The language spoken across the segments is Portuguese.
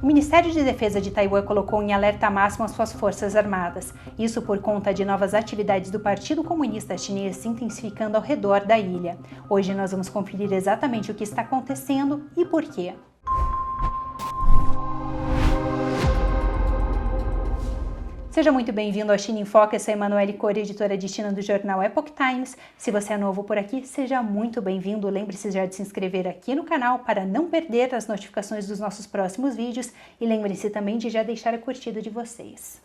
O Ministério de Defesa de Taiwan colocou em alerta máximo as suas forças armadas, isso por conta de novas atividades do Partido Comunista Chinês se intensificando ao redor da ilha. Hoje nós vamos conferir exatamente o que está acontecendo e por quê. Seja muito bem-vindo ao China em Foco, eu sou a Emanuele Cori, editora de China do jornal Epoch Times. Se você é novo por aqui, seja muito bem-vindo. Lembre-se já de se inscrever aqui no canal para não perder as notificações dos nossos próximos vídeos e lembre-se também de já deixar a curtida de vocês.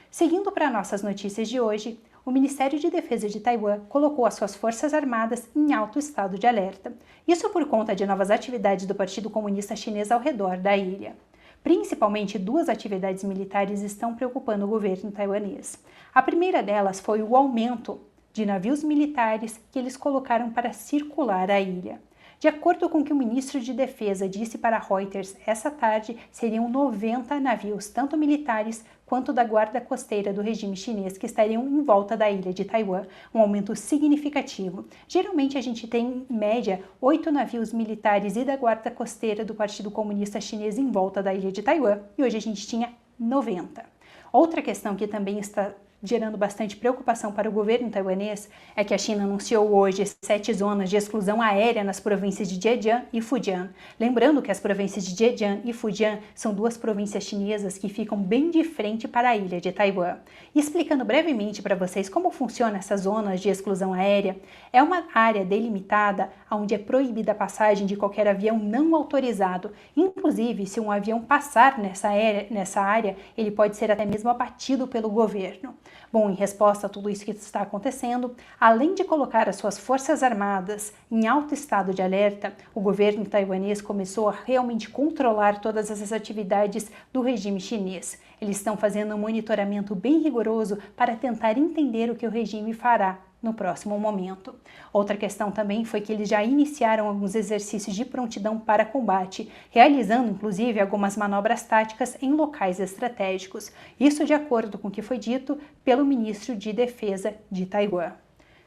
Seguindo para nossas notícias de hoje, o Ministério de Defesa de Taiwan colocou as suas forças armadas em alto estado de alerta. Isso por conta de novas atividades do Partido Comunista Chinês ao redor da ilha. Principalmente duas atividades militares estão preocupando o governo taiwanês. A primeira delas foi o aumento de navios militares que eles colocaram para circular a ilha. De acordo com o que o ministro de Defesa disse para Reuters essa tarde, seriam 90 navios, tanto militares quanto da guarda costeira do regime chinês, que estariam em volta da ilha de Taiwan, um aumento significativo. Geralmente a gente tem, em média, 8 navios militares e da guarda costeira do Partido Comunista Chinês em volta da ilha de Taiwan, e hoje a gente tinha 90. Outra questão que também está gerando bastante preocupação para o governo taiwanês é que a China anunciou hoje 7 zonas de exclusão aérea nas províncias de Zhejiang e Fujian. Lembrando que as províncias de Zhejiang e Fujian são duas províncias chinesas que ficam bem de frente para a ilha de Taiwan. E explicando brevemente para vocês como funciona essas zonas de exclusão aérea, é uma área delimitada onde é proibida a passagem de qualquer avião não autorizado. Inclusive, se um avião passar nessa área, ele pode ser até mesmo abatido pelo governo. Bom, em resposta a tudo isso que está acontecendo, além de colocar as suas forças armadas em alto estado de alerta, o governo taiwanês começou a realmente controlar todas essas atividades do regime chinês. Eles estão fazendo um monitoramento bem rigoroso para tentar entender o que o regime fará no próximo momento. Outra questão também foi que eles já iniciaram alguns exercícios de prontidão para combate, realizando inclusive algumas manobras táticas em locais estratégicos. Isso de acordo com o que foi dito pelo ministro de Defesa de Taiwan.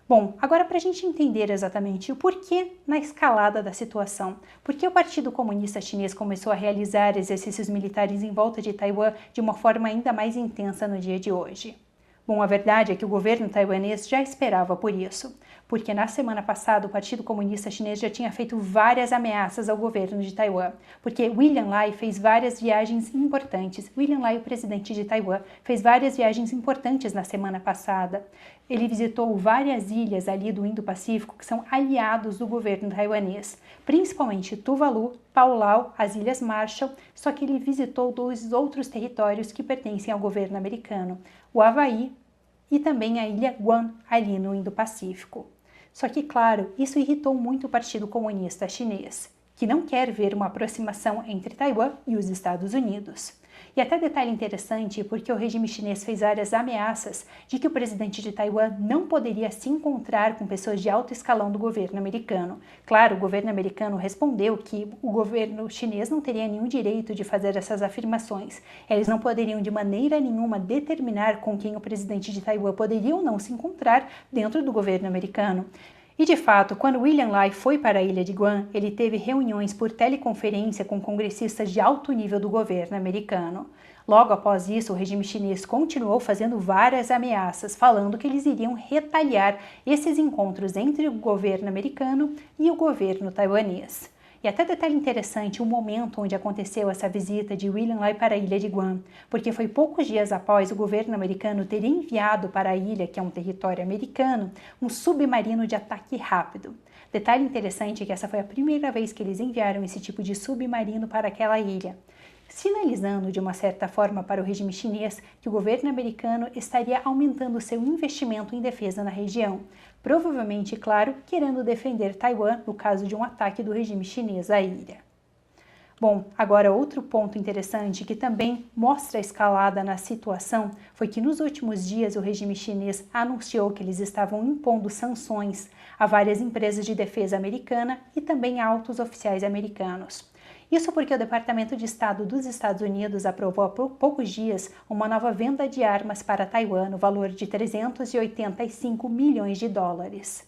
Bom, agora para a gente entender exatamente o porquê na escalada da situação, por que o Partido Comunista Chinês começou a realizar exercícios militares em volta de Taiwan de uma forma ainda mais intensa no dia de hoje. Bom, a verdade é que o governo taiwanês já esperava por isso, porque na semana passada o Partido Comunista Chinês já tinha feito várias ameaças ao governo de Taiwan, porque William Lai fez várias viagens importantes. William Lai, o presidente de Taiwan, fez várias viagens importantes na semana passada. Ele visitou várias ilhas ali do Indo-Pacífico que são aliados do governo taiwanês, principalmente Tuvalu, Palau, as Ilhas Marshall, só que ele visitou 2 outros territórios que pertencem ao governo americano, o Havaí e também a ilha Guam, ali no Indo-Pacífico. Só que, claro, isso irritou muito o Partido Comunista Chinês, que não quer ver uma aproximação entre Taiwan e os Estados Unidos. E até detalhe interessante, porque o regime chinês fez várias ameaças de que o presidente de Taiwan não poderia se encontrar com pessoas de alto escalão do governo americano. Claro, o governo americano respondeu que o governo chinês não teria nenhum direito de fazer essas afirmações. Eles não poderiam de maneira nenhuma determinar com quem o presidente de Taiwan poderia ou não se encontrar dentro do governo americano. E de fato, quando William Lai foi para a ilha de Guam, ele teve reuniões por teleconferência com congressistas de alto nível do governo americano. Logo após isso, o regime chinês continuou fazendo várias ameaças, falando que eles iriam retaliar esses encontros entre o governo americano e o governo taiwanês. E até detalhe interessante o momento onde aconteceu essa visita de William Lai para a ilha de Guam, porque foi poucos dias após o governo americano ter enviado para a ilha, que é um território americano, um submarino de ataque rápido. Detalhe interessante é que essa foi a primeira vez que eles enviaram esse tipo de submarino para aquela ilha, sinalizando de uma certa forma para o regime chinês que o governo americano estaria aumentando seu investimento em defesa na região, provavelmente, claro, querendo defender Taiwan no caso de um ataque do regime chinês à ilha. Bom, agora outro ponto interessante que também mostra a escalada na situação foi que nos últimos dias o regime chinês anunciou que eles estavam impondo sanções a várias empresas de defesa americana e também a altos oficiais americanos. Isso porque o Departamento de Estado dos Estados Unidos aprovou há poucos dias uma nova venda de armas para Taiwan no valor de 385 milhões de dólares.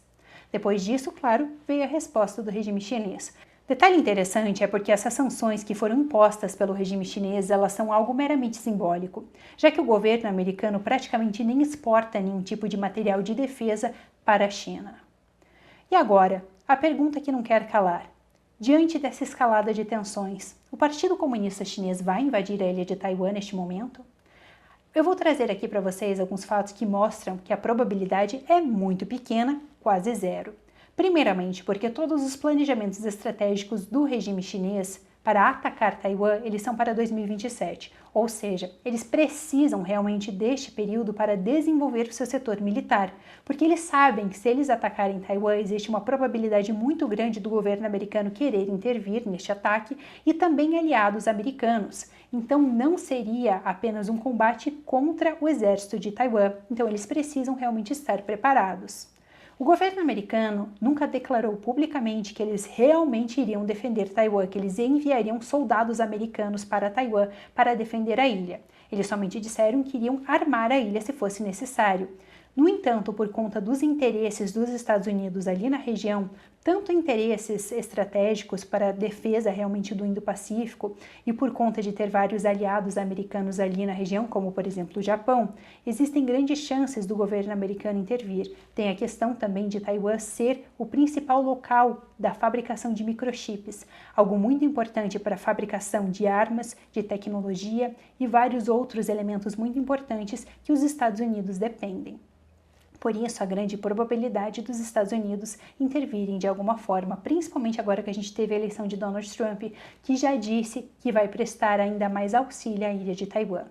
Depois disso, claro, veio a resposta do regime chinês. Detalhe interessante é porque essas sanções que foram impostas pelo regime chinês, elas são algo meramente simbólico, já que o governo americano praticamente nem exporta nenhum tipo de material de defesa para a China. E agora, a pergunta que não quer calar. Diante dessa escalada de tensões, o Partido Comunista Chinês vai invadir a ilha de Taiwan neste momento? Eu vou trazer aqui para vocês alguns fatos que mostram que a probabilidade é muito pequena, quase zero. Primeiramente, porque todos os planejamentos estratégicos do regime chinês para atacar Taiwan, eles são para 2027, ou seja, eles precisam realmente deste período para desenvolver o seu setor militar, porque eles sabem que se eles atacarem Taiwan, existe uma probabilidade muito grande do governo americano querer intervir neste ataque e também aliados americanos. Então não seria apenas um combate contra o exército de Taiwan, então eles precisam realmente estar preparados. O governo americano nunca declarou publicamente que eles realmente iriam defender Taiwan, que eles enviariam soldados americanos para Taiwan para defender a ilha. Eles somente disseram que iriam armar a ilha se fosse necessário. No entanto, por conta dos interesses dos Estados Unidos ali na região, tanto interesses estratégicos para a defesa realmente do Indo-Pacífico e por conta de ter vários aliados americanos ali na região, como por exemplo o Japão, existem grandes chances do governo americano intervir. Tem a questão também de Taiwan ser o principal local da fabricação de microchips, algo muito importante para a fabricação de armas, de tecnologia e vários outros elementos muito importantes que os Estados Unidos dependem. Por isso, a grande probabilidade dos Estados Unidos intervirem de alguma forma, principalmente agora que a gente teve a eleição de Donald Trump, que já disse que vai prestar ainda mais auxílio à ilha de Taiwan.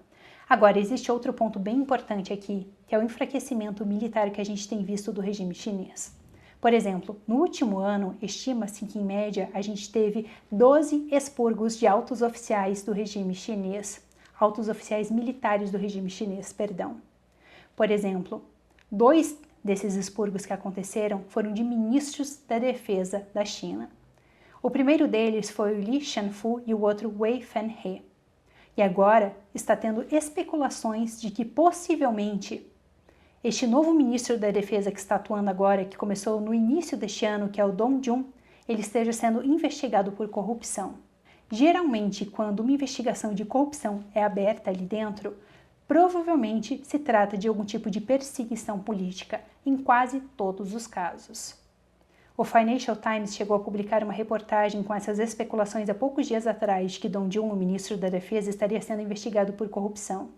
Agora, existe outro ponto bem importante aqui, que é o enfraquecimento militar que a gente tem visto do regime chinês. Por exemplo, no último ano, estima-se que, em média, a gente teve 12 expurgos de altos oficiais do regime chinês, altos oficiais militares do regime chinês, perdão. Por exemplo, 2 desses expurgos que aconteceram foram de ministros da defesa da China. O primeiro deles foi o Li Shanfu e o outro Wei Fenhe. E agora está tendo especulações de que possivelmente este novo ministro da defesa que está atuando agora, que começou no início deste ano, que é o Dong Jun, ele esteja sendo investigado por corrupção. Geralmente, quando uma investigação de corrupção é aberta ali dentro, provavelmente se trata de algum tipo de perseguição política, em quase todos os casos. O Financial Times chegou a publicar uma reportagem com essas especulações há poucos dias atrás de que Dong Jun, o ministro da Defesa, estaria sendo investigado por corrupção.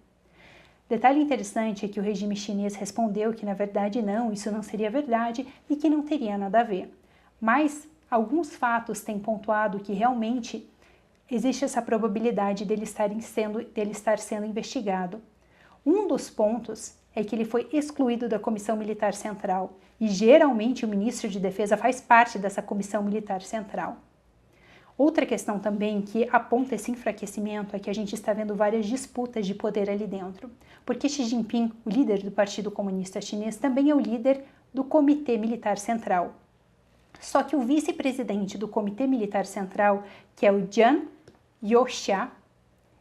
Detalhe interessante é que o regime chinês respondeu que, na verdade, não, isso não seria verdade e que não teria nada a ver. Mas alguns fatos têm pontuado que realmente existe essa probabilidade dele estar sendo investigado. Um dos pontos é que ele foi excluído da Comissão Militar Central e geralmente o ministro de Defesa faz parte dessa Comissão Militar Central. Outra questão também que aponta esse enfraquecimento é que a gente está vendo várias disputas de poder ali dentro, porque Xi Jinping, o líder do Partido Comunista Chinês, também é o líder do Comitê Militar Central. Só que o vice-presidente do Comitê Militar Central, que é o Jian Youxia,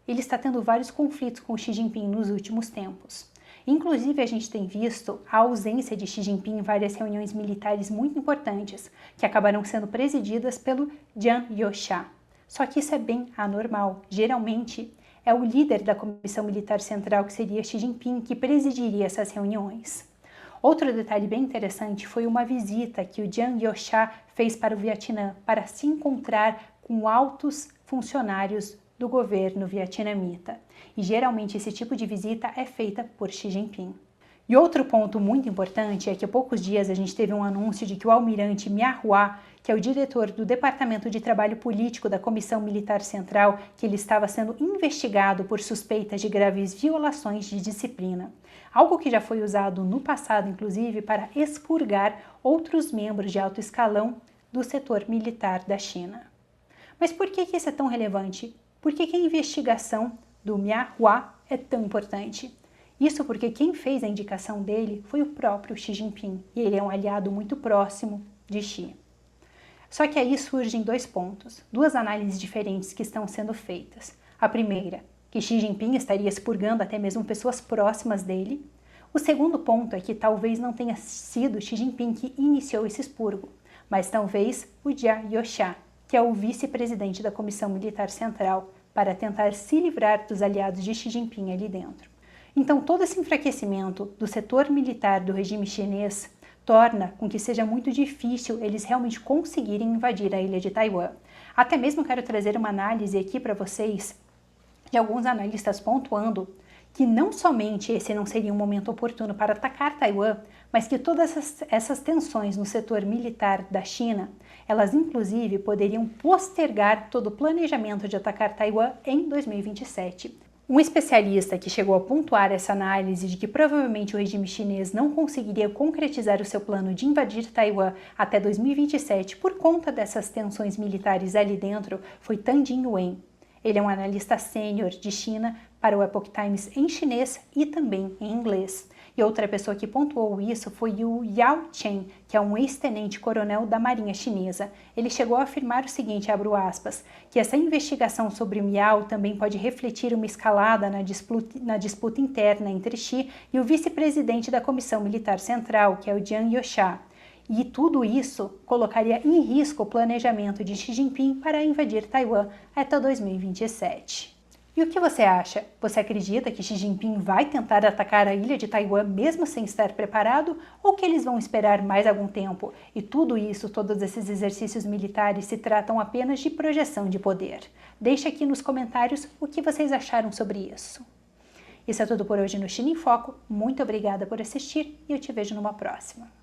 ele está tendo vários conflitos com Xi Jinping nos últimos tempos. Inclusive, a gente tem visto a ausência de Xi Jinping em várias reuniões militares muito importantes, que acabaram sendo presididas pelo Jian Youxia. Só que isso é bem anormal. Geralmente, é o líder da Comissão Militar Central, que seria Xi Jinping, que presidiria essas reuniões. Outro detalhe bem interessante foi uma visita que o Jian Youxia fez para o Vietnã para se encontrar com altos funcionários do governo vietnamita. E geralmente esse tipo de visita é feita por Xi Jinping. E outro ponto muito importante é que há poucos dias a gente teve um anúncio de que o almirante Mia Hua, que é o diretor do Departamento de Trabalho Político da Comissão Militar Central, que ele estava sendo investigado por suspeitas de graves violações de disciplina. Algo que já foi usado no passado, inclusive, para expurgar outros membros de alto escalão do setor militar da China. Mas por que isso é tão relevante? Por que a investigação do Mia Hua é tão importante? Isso porque quem fez a indicação dele foi o próprio Xi Jinping, e ele é um aliado muito próximo de Xi. Só que aí surgem 2 pontos, 2 análises diferentes que estão sendo feitas. A primeira, que Xi Jinping estaria expurgando até mesmo pessoas próximas dele. O segundo ponto é que talvez não tenha sido Xi Jinping que iniciou esse expurgo, mas talvez o Jian Youxia, que é o vice-presidente da Comissão Militar Central, para tentar se livrar dos aliados de Xi Jinping ali dentro. Então, todo esse enfraquecimento do setor militar do regime chinês torna com que seja muito difícil eles realmente conseguirem invadir a ilha de Taiwan. Até mesmo quero trazer uma análise aqui para vocês de alguns analistas pontuando que não somente esse não seria um momento oportuno para atacar Taiwan, mas que todas essas tensões no setor militar da China, elas inclusive poderiam postergar todo o planejamento de atacar Taiwan em 2027. Um especialista que chegou a pontuar essa análise de que provavelmente o regime chinês não conseguiria concretizar o seu plano de invadir Taiwan até 2027 por conta dessas tensões militares ali dentro foi Tan Jin-wen. Ele é um analista sênior de China para o Epoch Times em chinês e também em inglês. E outra pessoa que pontuou isso foi o Yao Chen, que é um ex-tenente-coronel da Marinha Chinesa. Ele chegou a afirmar o seguinte, abro aspas, que essa investigação sobre o Miao também pode refletir uma escalada na disputa interna entre Xi e o vice-presidente da Comissão Militar Central, que é o Jiang Youxia. E tudo isso colocaria em risco o planejamento de Xi Jinping para invadir Taiwan até 2027. E o que você acha? Você acredita que Xi Jinping vai tentar atacar a ilha de Taiwan mesmo sem estar preparado? Ou que eles vão esperar mais algum tempo? E tudo isso, todos esses exercícios militares se tratam apenas de projeção de poder. Deixe aqui nos comentários o que vocês acharam sobre isso. Isso é tudo por hoje no China em Foco. Muito obrigada por assistir e eu te vejo numa próxima.